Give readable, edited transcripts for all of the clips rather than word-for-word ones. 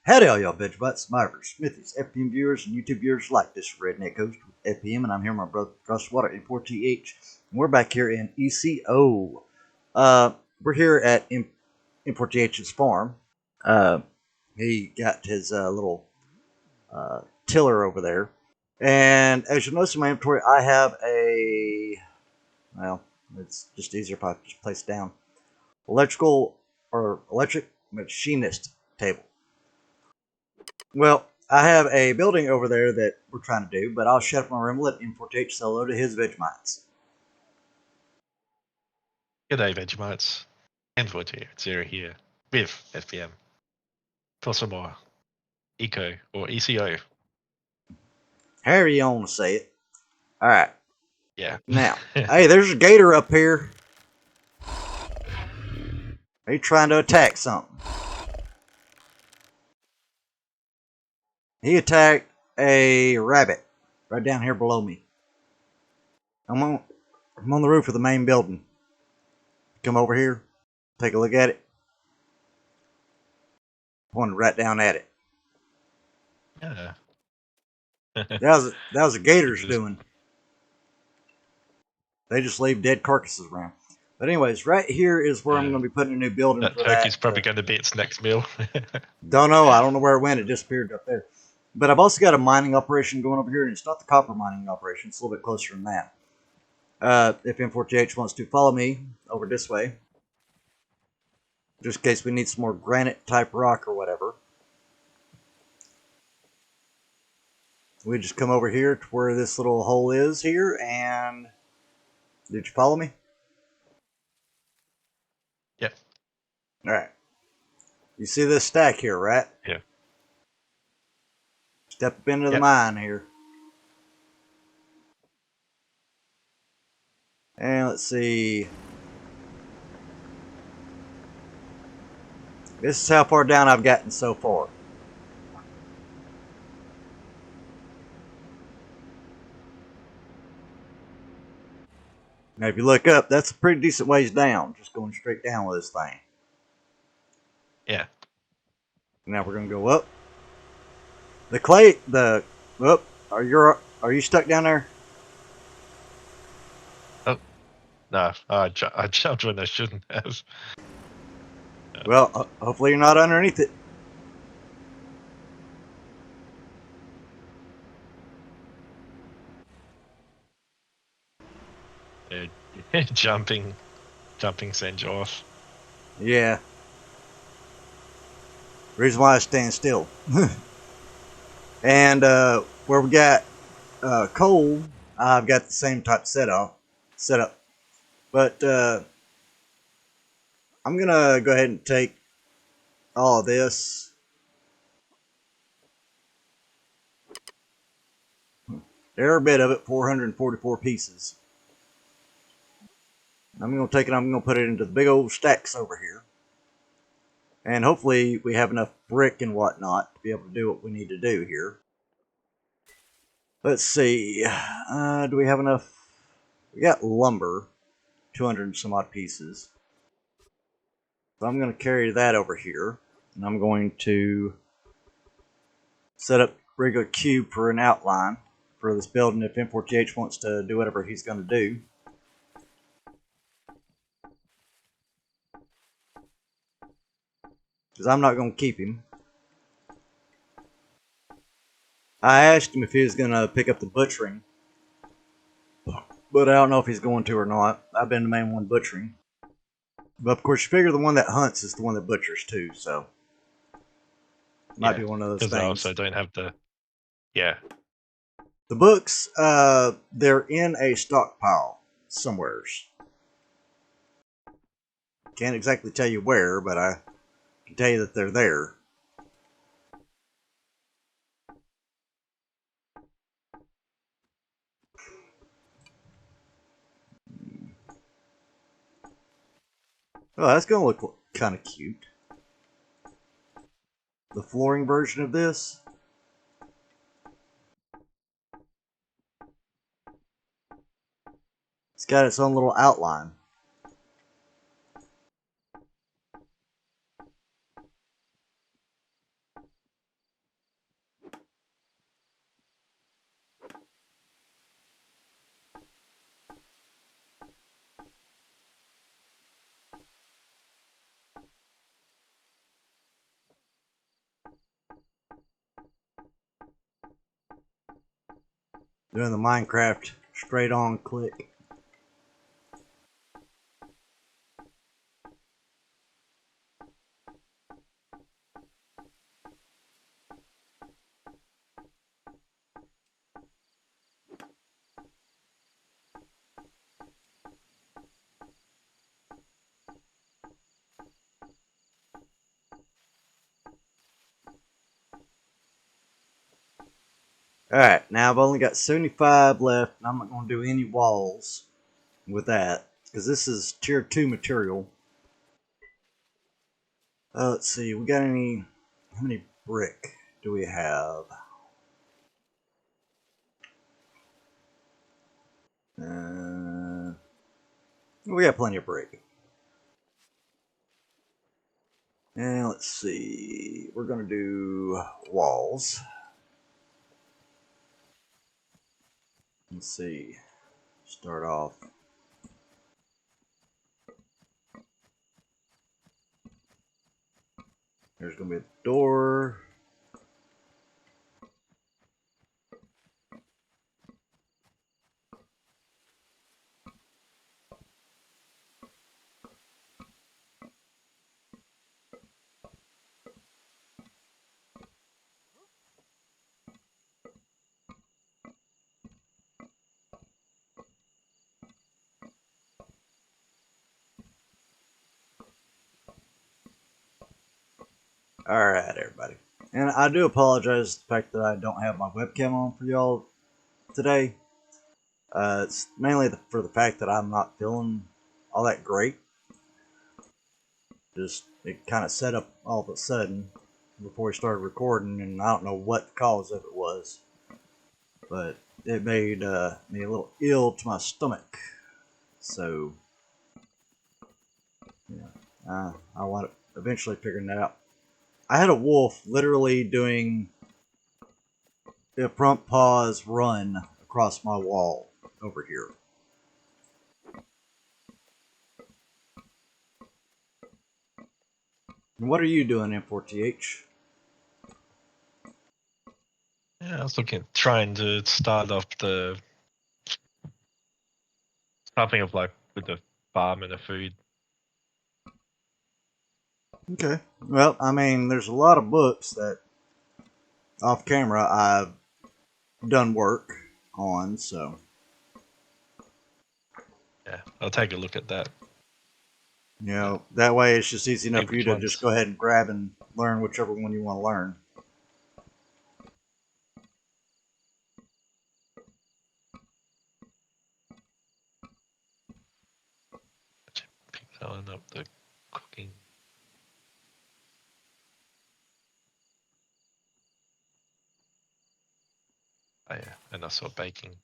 Howdy, all y'all Vegebites, Mivers, Smithies, FPM viewers, and YouTube viewers like this Redneck host with FPM, and I'm here with my brother Frostwater N4TH. And we're back here in ECO. We're here at N4TH's farm. He got his little tiller over there. And as you'll notice in my inventory, I have well, it's just easier if I just place it down, electric machinist table. Well, I have a building over there that we're trying to do, but I'll shut up my room and let N4TH say hello to his Vegemites. G'day Vegemites, N4TH here with FPM for some more Eco or ECO. However you want to say it. Alright. Yeah. Now, hey, there's a gator up here. Are you trying to attack something? He attacked a rabbit right down here below me. I'm on the roof of the main building. Come over here, take a look at it. Pointed right down at it. Yeah. That was a gator's doing. They just leave dead carcasses around. But anyways, right here is where I'm going to be putting a new building that for turkey's probably going to be its next meal. Don't know. I don't know where it went. It disappeared up there. But I've also got a mining operation going over here, and it's not the copper mining operation. It's a little bit closer than that. If N4TH wants to follow me over this way, just in case we need some more granite type rock or whatever, we just come over here to where this little hole is here, and did you follow me? Yep. All right. You see this stack here, right? Yeah. Step up into the mine here. And let's see. This is how far down I've gotten so far. Now, if you look up, that's a pretty decent ways down. Just going straight down with this thing. Yeah. Now we're gonna go up. The clay, are you stuck down there? Oh no, I jumped when I shouldn't have. Well, hopefully you're not underneath it. Jumping sends you off. Yeah. Reason why I stand still. And where we got coal, I've got the same type setup. But I'm gonna go ahead and take all of this. Every bit of it, 444 pieces. I'm gonna take it. I'm gonna put it into the big old stacks over here. And hopefully we have enough brick and whatnot to be able to do what we need to do here. Let's see. Do we have enough? We got lumber, 200 and some odd pieces. So I'm going to carry that over here. And I'm going to set up a regular cube for an outline for this building if N4TH wants to do whatever he's going to do. Because I'm not going to keep him. I asked him if he was going to pick up the butchering, but I don't know if he's going to or not. I've been the main one butchering. But of course, you figure the one that hunts is the one that butchers too, so might be one of those things. Because I also don't have the The books, they're in a stockpile somewheres. Can't exactly tell you where, but I can tell you that they're there. Oh, that's going to look kind of cute. The flooring version of this. It's got its own little outline. Doing the Minecraft straight on click. Alright, now I've only got 75 left, and I'm not going to do any walls with that, because this is tier 2 material. Let's see, we got any, how many brick do we have? We got plenty of brick. And let's see, we're going to do walls. Let's see, start off. There's going to be a door. Alright, everybody. And I do apologize for the fact that I don't have my webcam on for y'all today. It's mainly for the fact that I'm not feeling all that great. Just, it kind of set up all of a sudden before we started recording, and I don't know what the cause of it was. But it made me a little ill to my stomach. So, yeah, I want to eventually figuring that out. I had a wolf literally doing a front paws run across my wall over here. And what are you doing, N4TH? Yeah, I was trying to start up the something of like with the farm and the food. Okay. Well, I mean, there's a lot of books that off camera I've done work on, so. Yeah, I'll take a look at that. That way it's just easy enough See for you which to just ones. go ahead and grab and learn whichever one you want to learn. Pick that one up, the cooking. Oh yeah, and I saw baking.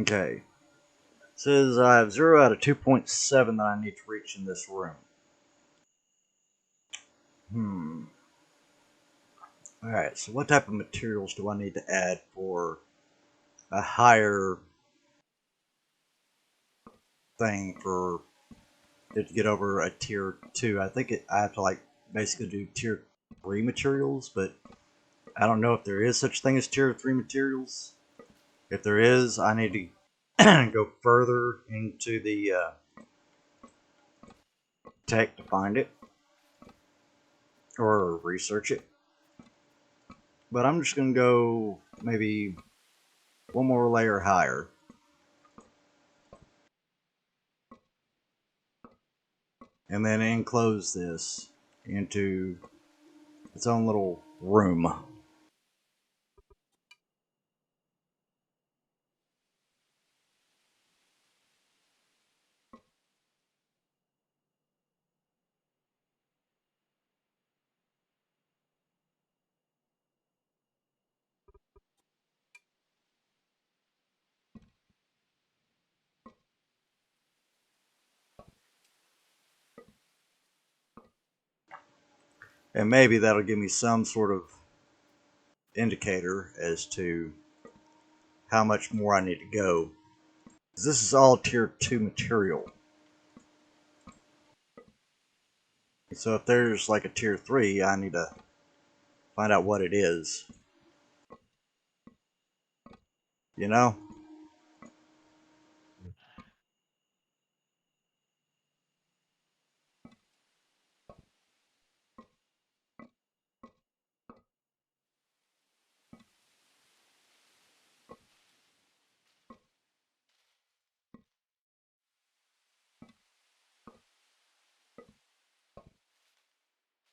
Okay. It says I have 0 out of 2.7 that I need to reach in this room. Alright, so what type of materials do I need to add for a higher thing for it to get over a tier 2? I think I have to like basically do tier 3 materials, but I don't know if there is such thing as tier 3 materials. If there is, I need to go further into the tech to find it or research it. But I'm just going to go maybe one more layer higher. And then enclose this into its own little room. And maybe that'll give me some sort of indicator as to how much more I need to go. This is all tier 2 material. So if there's like a tier 3, I need to find out what it is. you know?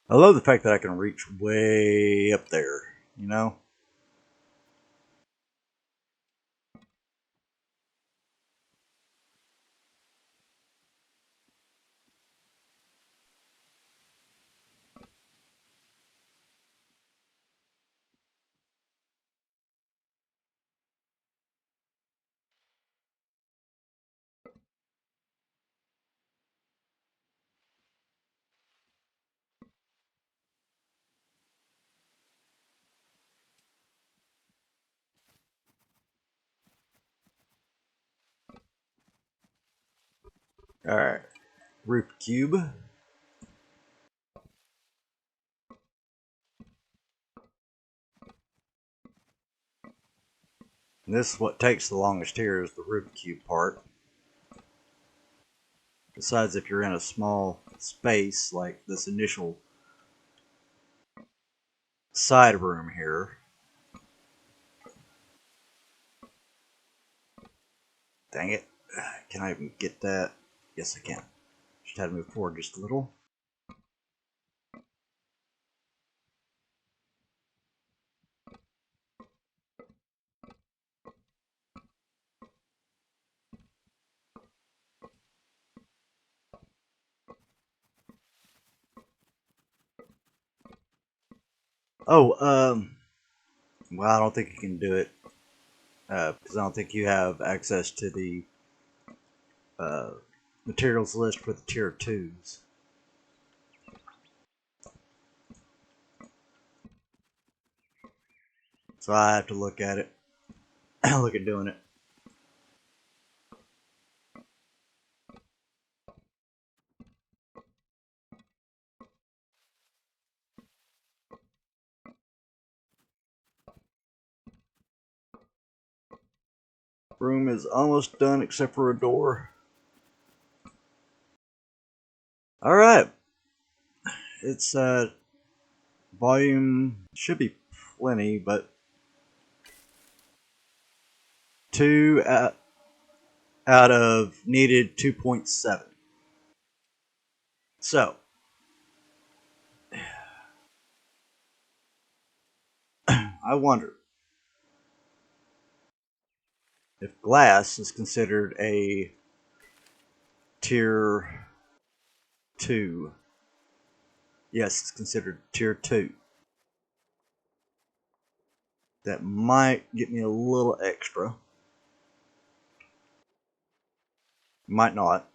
I love the fact that I can reach way up there, you know? Alright, roof cube. And this is what takes the longest here is the roof cube part. Besides, if you're in a small space like this initial side room here. Dang it. Can I even get that? Yes, I can. Just had to move forward just a little. Oh, well, I don't think you can do it because I don't think you have access to the uh, materials list for the tier 2s. So I have to look at it. Look at doing it. Room is almost done except for a door. Alright. It's volume should be plenty, but 2 out of needed 2.7. So, I wonder if glass is considered a tier 2. Yes, it's considered tier 2. That might get me a little extra. Might not.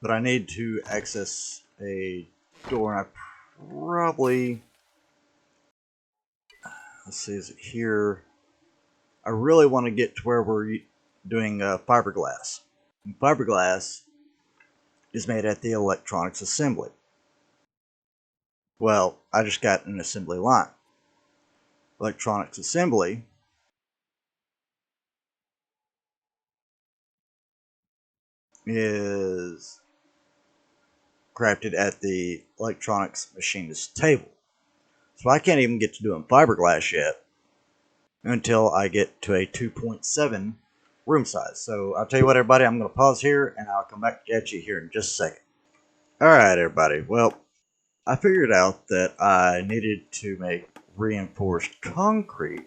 But I need to access a door, and I probably. Let's see, is it here? I really want to get to where we're doing fiberglass. And fiberglass is made at the electronics assembly. Well, I just got an assembly line. Electronics assembly is crafted at the electronics machinist table. So I can't even get to doing fiberglass yet until I get to a 2.7 room size. So I'll tell you what, everybody, I'm going to pause here and I'll come back at you here in just a second. All right, everybody. Well, I figured out that I needed to make reinforced concrete,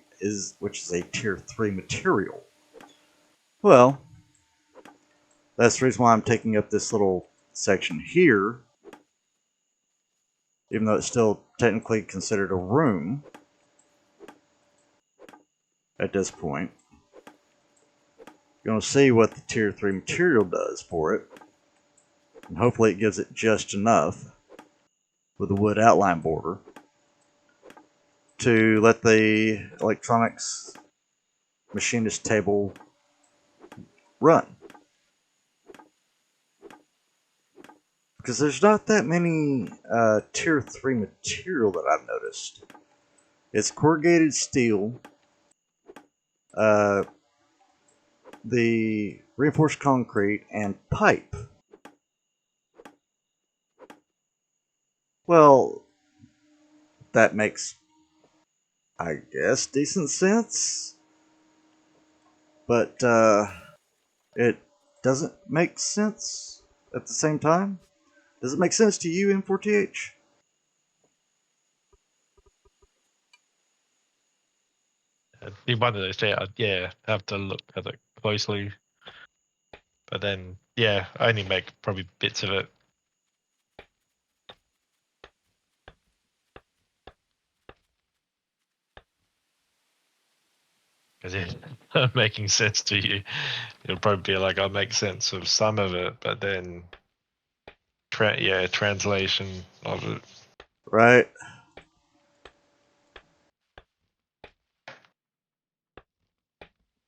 which is a tier 3 material. Well, that's the reason why I'm taking up this little section here, even though it's still technically considered a room at this point. You're going to see what the tier 3 material does for it, and hopefully it gives it just enough with the wood outline border to let the electronics machinist table run. because there's not that many tier 3 material that I've noticed. It's corrugated steel, uh, the reinforced concrete, and pipe. Well, that makes, I guess, decent sense, but it doesn't make sense at the same time. Does it make sense to you, N4TH? It'd be one of those things. Yeah, have to look at it closely. But then, yeah, I only make probably bits of it. Because it's making sense to you. It'll probably be like, I'll make sense of some of it, but then, translation of it. Right.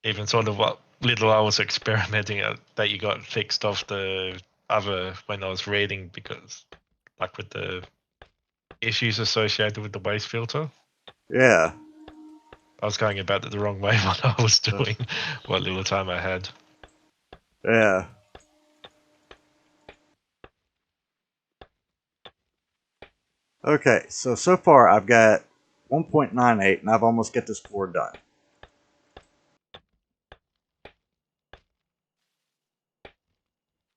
Even sort of what little I was experimenting at that you got fixed off the other when I was reading, because like with the issues associated with the waste filter, Yeah. I was going about it the wrong way what I was doing, what little time I had. Yeah. Okay, so far I've got 1.98 and I've almost got this floor done.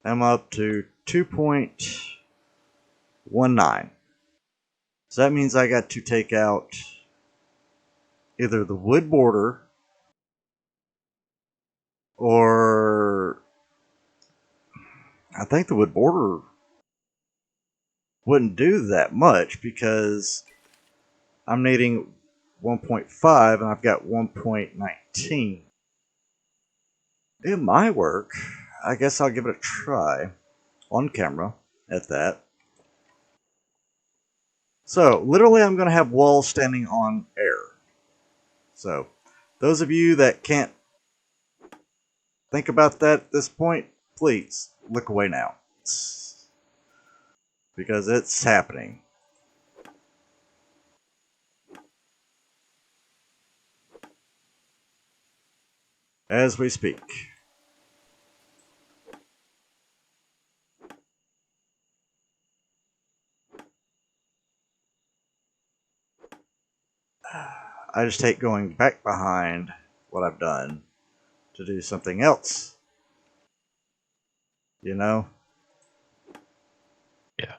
I'm up to 2.19. So that means I got to take out either the wood border or I think the wood border wouldn't do that much because I'm needing 1.5 and I've got 1.19. It might work. I guess I'll give it a try on camera at that. So, literally, I'm going to have walls standing on air. So, those of you that can't think about that at this point, please look away now. Because it's happening as we speak. I just hate going back behind what I've done to do something else. You know? Yeah.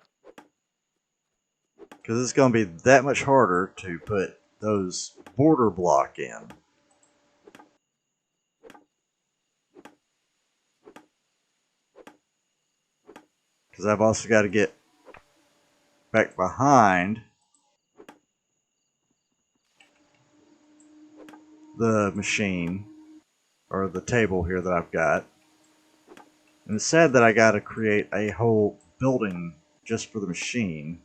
Because it's going to be that much harder to put those border block in. Because I've also got to get back behind the machine or the table here that I've got. And it's sad that I got to create a whole building just for the machine.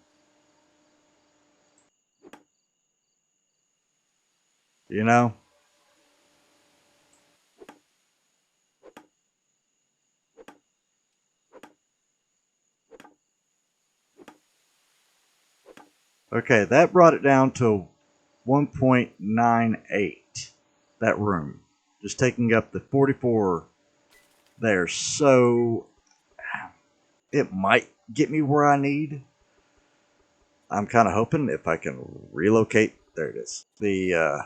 You know? Okay, that brought it down to 1.98. That room. Just taking up the 44 there. So it might get me where I need. I'm kind of hoping if I can relocate. There it is. The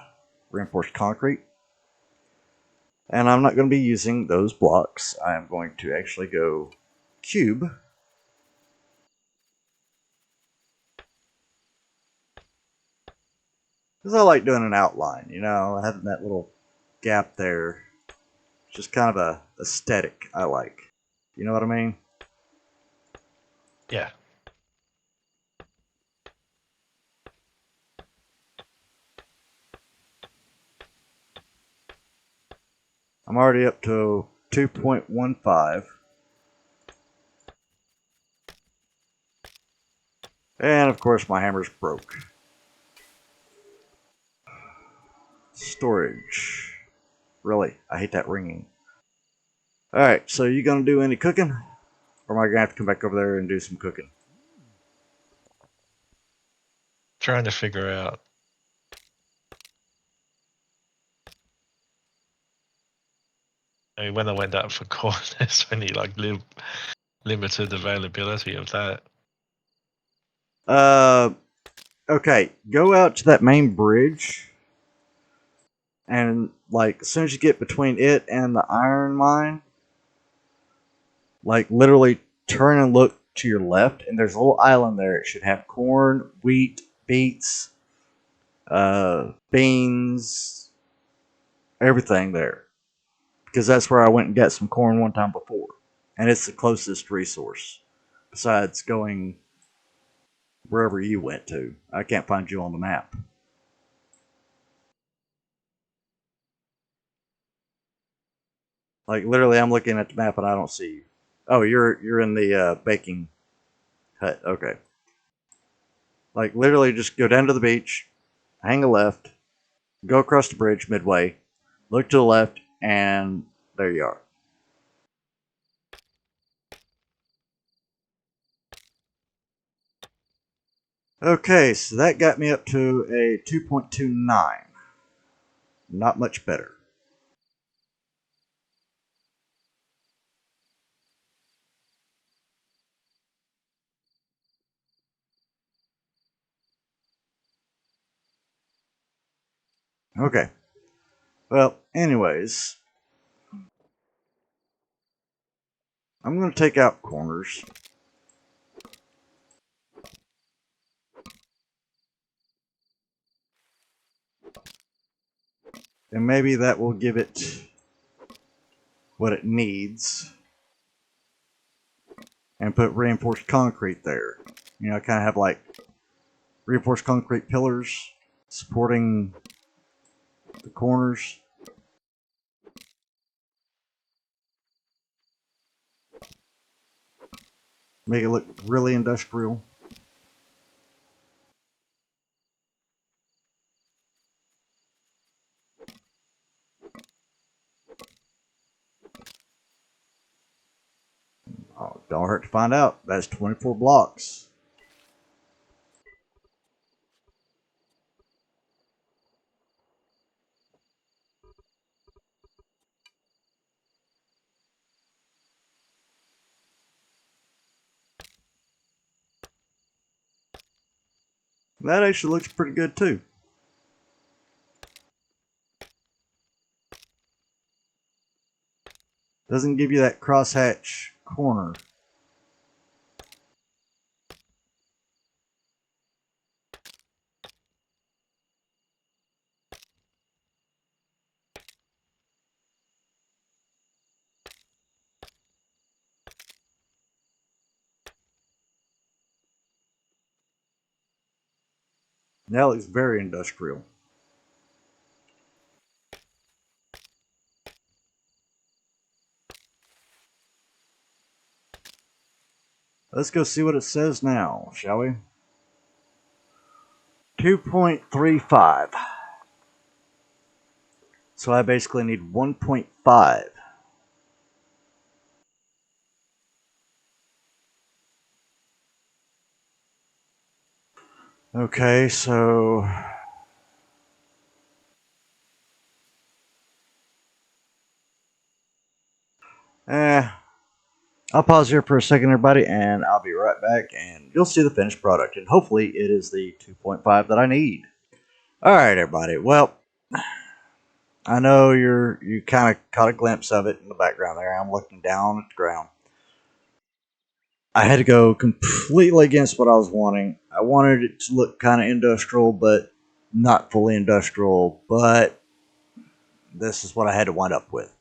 reinforced concrete. And I'm not going to be using those blocks. I'm going to actually go cube. Because I like doing an outline, you know, having that little gap there. Just kind of a aesthetic I like. You know what I mean? Yeah. I'm already up to 2.15. And of course my hammer's broke. Storage. Really, I hate that ringing. Alright, so you gonna do any cooking? Or am I gonna have to come back over there and do some cooking? Trying to figure out. I mean, when I went out for corn, there's only like limited availability of that. Okay. Go out to that main bridge, and like as soon as you get between it and the iron mine, like literally turn and look to your left, and there's a little island there. It should have corn, wheat, beets, beans, everything there. Because that's where I went and got some corn one time before, and it's the closest resource besides going wherever you went to. I can't find you on the map. Like literally, I'm looking at the map and I don't see you. Oh, you're in the baking hut. Okay. Like literally, just go down to the beach, hang a left, go across the bridge midway, look to the left, and there you are. Okay, so that got me up to a 2.29. Not much better. Okay. Well, anyways, I'm going to take out corners. And maybe that will give it what it needs. And put reinforced concrete there. You know, kind of have like reinforced concrete pillars supporting the corners. Make it look really industrial. Oh, don't hurt to find out. That's 24 blocks. That actually looks pretty good too. Doesn't give you that crosshatch corner. That looks very industrial. Let's go see what it says now, shall we? 2.35. So I basically need 1.5. Okay, so eh, I'll pause here for a second, everybody, and I'll be right back, and you'll see the finished product, and hopefully it is the 2.5 that I need. All right, everybody. Well, I know you kind of caught a glimpse of it in the background there. I'm looking down at the ground. I had to go completely against what I was wanting. I wanted it to look kind of industrial, but not fully industrial. But this is what I had to wind up with,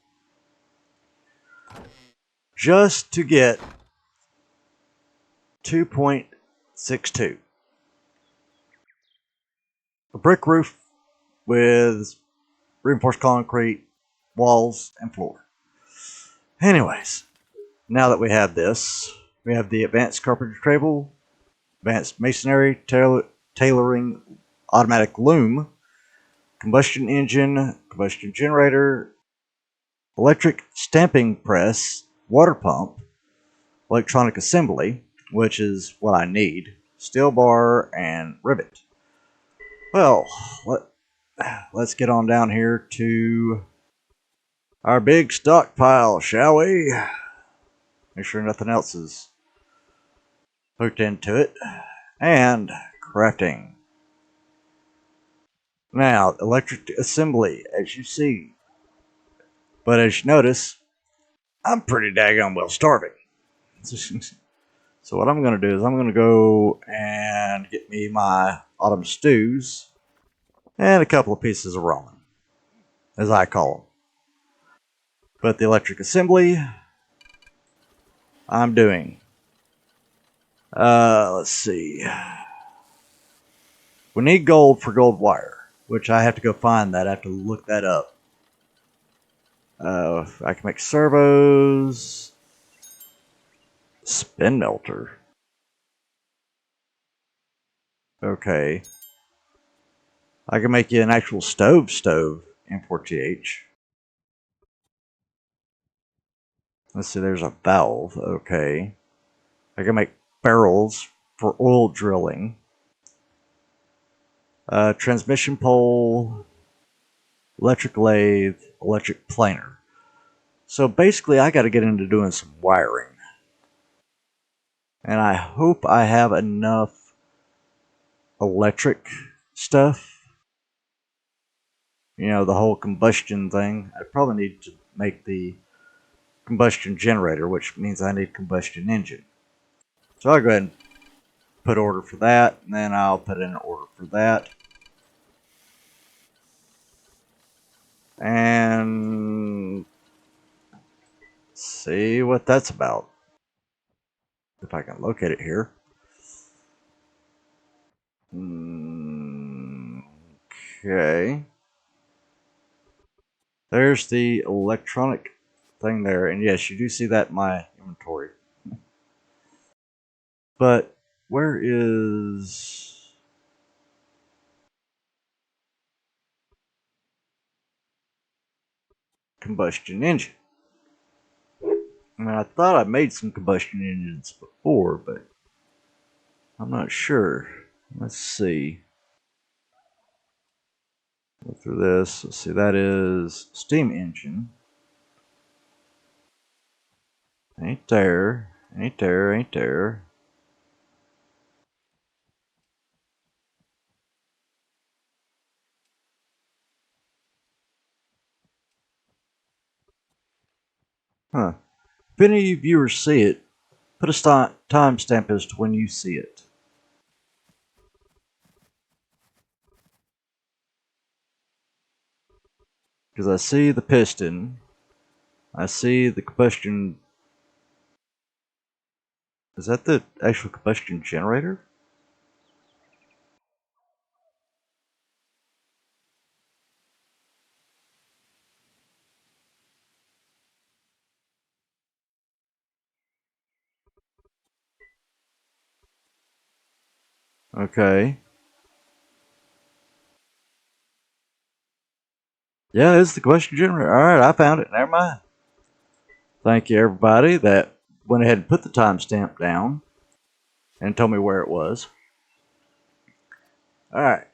just to get 2.62. A brick roof with reinforced concrete walls and floor. Anyways, now that we have this, we have the advanced carpentry table, advanced masonry, tailoring, automatic loom, combustion engine, combustion generator, electric stamping press, water pump, electronic assembly, which is what I need, steel bar, and rivet. Well, let's get on down here to our big stockpile, shall we? Make sure nothing else is hooked into it. And crafting. Now, electric assembly, as you see. But as you notice, I'm pretty daggone well starving. So what I'm going to do is I'm going to go and get me my autumn stews and a couple of pieces of ramen, as I call them. But the electric assembly, I'm doing. Let's see. We need gold for gold wire, which I have to go find that. I have to look that up. I can make servos, spin melter. Okay. I can make you an actual stove N4TH. Let's see, there's a valve. Okay. I can make barrels for oil drilling. Transmission pole, electric lathe, electric planer. So basically, I got to get into doing some wiring. And I hope I have enough electric stuff. You know, the whole combustion thing. I probably need to make the combustion generator, which means I need combustion engine. So I'll go ahead and put order for that, and then I'll put in an order for that. And see what that's about. If I can locate it here. Okay. There's the electronic thing there. And yes, you do see that in my inventory. But where is combustion engine? I mean, I thought I made some combustion engines before, but I'm not sure. Let's see. Go through this. Let's see. That is steam engine. Ain't there. Ain't there. Ain't there. Huh. If any viewers see it, put a timestamp as to when you see it. Because I see the piston. I see the combustion. Is that the actual combustion generator? Okay. Yeah, it's the combustion generator. Alright, I found it. Never mind. Thank you, everybody that went ahead and put the timestamp down and told me where it was. Alright.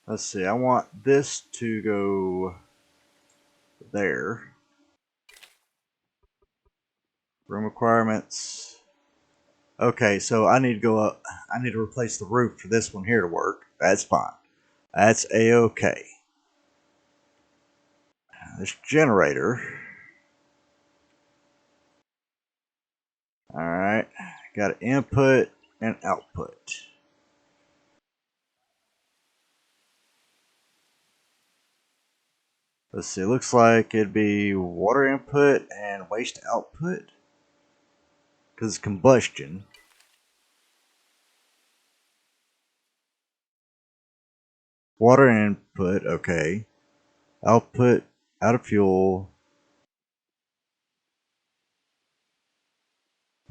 Let's see. I want this to go there. Room requirements. Okay, so I need to go up. I need to replace the roof for this one here to work. That's fine. That's a-okay. This generator. Alright. Got an input and output. Let's see. Looks like it'd be water input and waste output. Because combustion. Water input, okay. Output, out of fuel.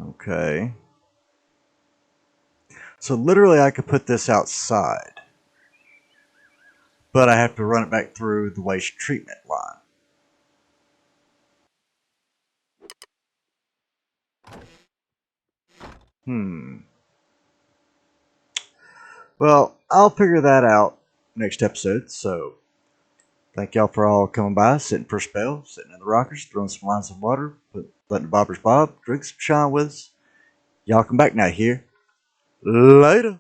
Okay. So literally I could put this outside. But I have to run it back through the waste treatment line. Well, I'll figure that out next episode. So thank y'all for all coming by, sitting for a spell, sitting in the rockers, throwing some lines of water, letting the bobbers bob, drink some shine with us. Y'all come back now here. Later.